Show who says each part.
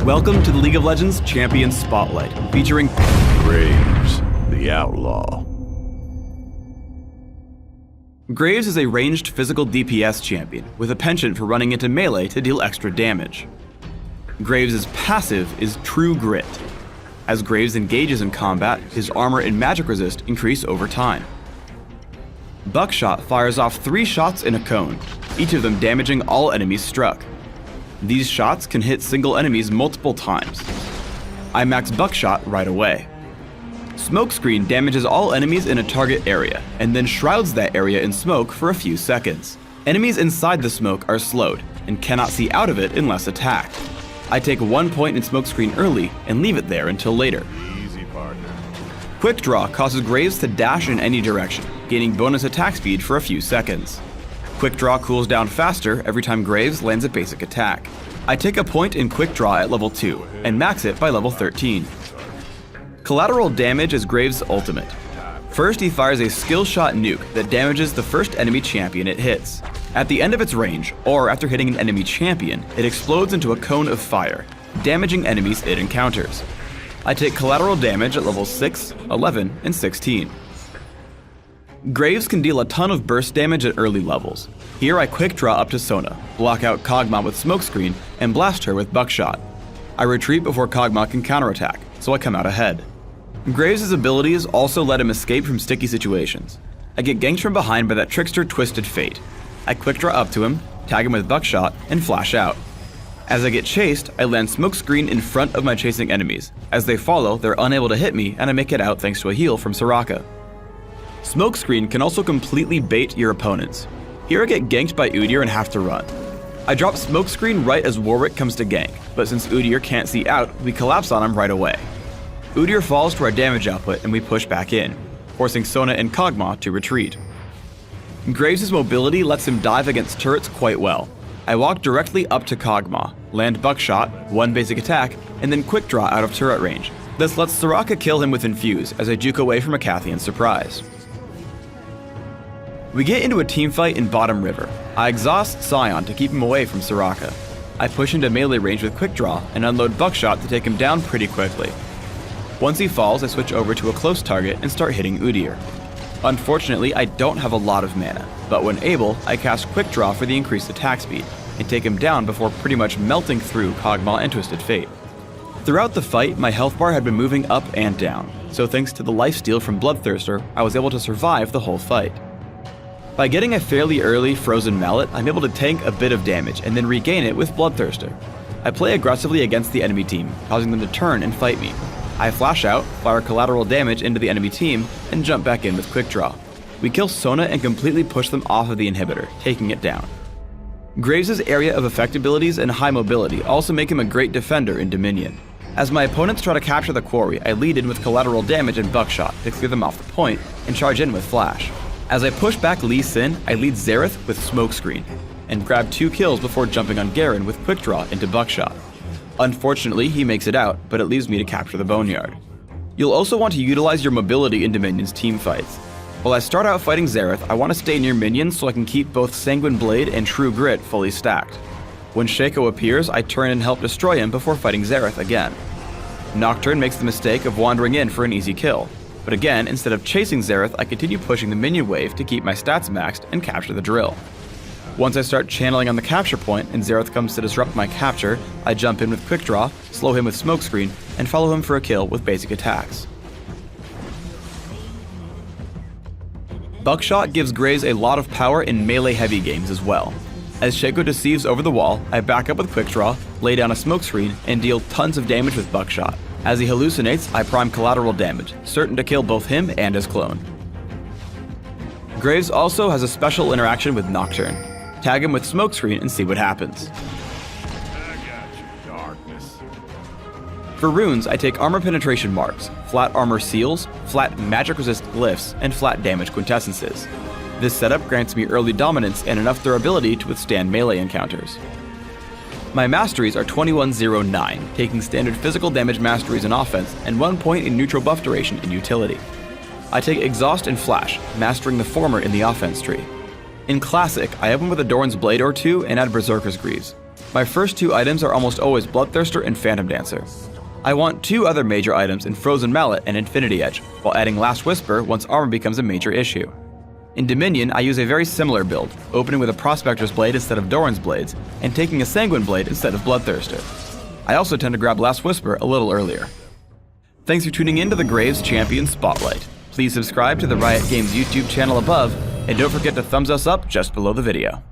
Speaker 1: Welcome to the League of Legends Champion Spotlight, featuring
Speaker 2: Graves, the Outlaw.
Speaker 1: Graves is a ranged physical DPS champion with a penchant for running into melee to deal extra damage. Graves' passive is True Grit. As Graves engages in combat, his armor and magic resist increase over time. Buckshot fires off 3 shots in a cone, each of them damaging all enemies struck. These shots can hit single enemies multiple times. I max Buckshot right away. Smokescreen damages all enemies in a target area, and then shrouds that area in smoke for a few seconds. Enemies inside the smoke are slowed, and cannot see out of it unless attacked. I take 1 point in Smokescreen early, and leave it there until later.
Speaker 2: Easy, partner.
Speaker 1: Quick Draw causes Graves to dash in any direction, gaining bonus attack speed for a few seconds. Quick Draw cools down faster every time Graves lands a basic attack. I take a point in Quick Draw at level 2, and max it by level 13. Collateral Damage is Graves' ultimate. First, he fires a skill shot nuke that damages the first enemy champion it hits. At the end of its range, or after hitting an enemy champion, it explodes into a cone of fire, damaging enemies it encounters. I take collateral damage at levels 6, 11, and 16. Graves can deal a ton of burst damage at early levels. Here I quick draw up to Sona, block out Kog'Maw with Smokescreen, and blast her with Buckshot. I retreat before Kog'Maw can counterattack, so I come out ahead. Graves' abilities also let him escape from sticky situations. I get ganked from behind by that trickster Twisted Fate. I quick draw up to him, tag him with Buckshot, and flash out. As I get chased, I land Smokescreen in front of my chasing enemies. As they follow, they're unable to hit me, and I make it out thanks to a heal from Soraka. Smokescreen can also completely bait your opponents. Here I get ganked by Udyr and have to run. I drop Smokescreen right as Warwick comes to gank, but since Udyr can't see out, we collapse on him right away. Udyr falls to our damage output and we push back in, forcing Sona and Kog'Maw to retreat. Graves' mobility lets him dive against turrets quite well. I walk directly up to Kog'Maw, land Buckshot, 1 basic attack, and then quick draw out of turret range. This lets Soraka kill him with Infuse as I juke away from a Cathian surprise. We get into a teamfight in Bottom River. I exhaust Sion to keep him away from Soraka. I push into melee range with Quick Draw and unload Buckshot to take him down pretty quickly. Once he falls, I switch over to a close target and start hitting Udyr. Unfortunately, I don't have a lot of mana, but when able, I cast Quick Draw for the increased attack speed, and take him down before pretty much melting through Kog'Maw and Twisted Fate. Throughout the fight, my health bar had been moving up and down, so thanks to the lifesteal from Bloodthirster, I was able to survive the whole fight. By getting a fairly early Frozen Mallet, I'm able to tank a bit of damage and then regain it with Bloodthirster. I play aggressively against the enemy team, causing them to turn and fight me. I flash out, fire collateral damage into the enemy team, and jump back in with Quick Draw. We kill Sona and completely push them off of the inhibitor, taking it down. Graves' area of effect abilities and high mobility also make him a great defender in Dominion. As my opponents try to capture the quarry, I lead in with collateral damage and Buckshot to clear them off the point, and charge in with Flash. As I push back Lee Sin, I lead Xerath with Smokescreen, and grab 2 kills before jumping on Garen with Quick Draw into Buckshot. Unfortunately, he makes it out, but it leaves me to capture the Boneyard. You'll also want to utilize your mobility in Dominion's team fights. While I start out fighting Xerath, I want to stay near minions so I can keep both Sanguine Blade and True Grit fully stacked. When Shaco appears, I turn and help destroy him before fighting Xerath again. Nocturne makes the mistake of wandering in for an easy kill, but again, instead of chasing Xerath, I continue pushing the minion wave to keep my stats maxed and capture the drill. Once I start channeling on the capture point and Xerath comes to disrupt my capture, I jump in with Quick Draw, slow him with Smokescreen, and follow him for a kill with basic attacks. Buckshot gives Graves a lot of power in melee-heavy games as well. As Shaco deceives over the wall, I back up with Quick Draw, lay down a Smokescreen, and deal tons of damage with Buckshot. As he hallucinates, I prime collateral damage, certain to kill both him and his clone. Graves also has a special interaction with Nocturne. Tag him with Smokescreen and see what happens.
Speaker 2: I got you, darkness.
Speaker 1: For runes, I take armor penetration marks, flat armor seals, flat magic resist glyphs, and flat damage quintessences. This setup grants me early dominance and enough durability to withstand melee encounters. My masteries are 2109, taking standard physical damage masteries in offense and 1 point in neutral buff duration in utility. I take Exhaust and Flash, mastering the former in the offense tree. In Classic, I open with a Doran's Blade or 2 and add Berserker's Greaves. My first 2 items are almost always Bloodthirster and Phantom Dancer. I want 2 other major items in Frozen Mallet and Infinity Edge, while adding Last Whisper once armor becomes a major issue. In Dominion, I use a very similar build, opening with a Prospector's Blade instead of Doran's Blades, and taking a Sanguine Blade instead of Bloodthirster. I also tend to grab Last Whisper a little earlier. Thanks for tuning in to the Graves Champion Spotlight. Please subscribe to the Riot Games YouTube channel above, and don't forget to thumbs us up just below the video.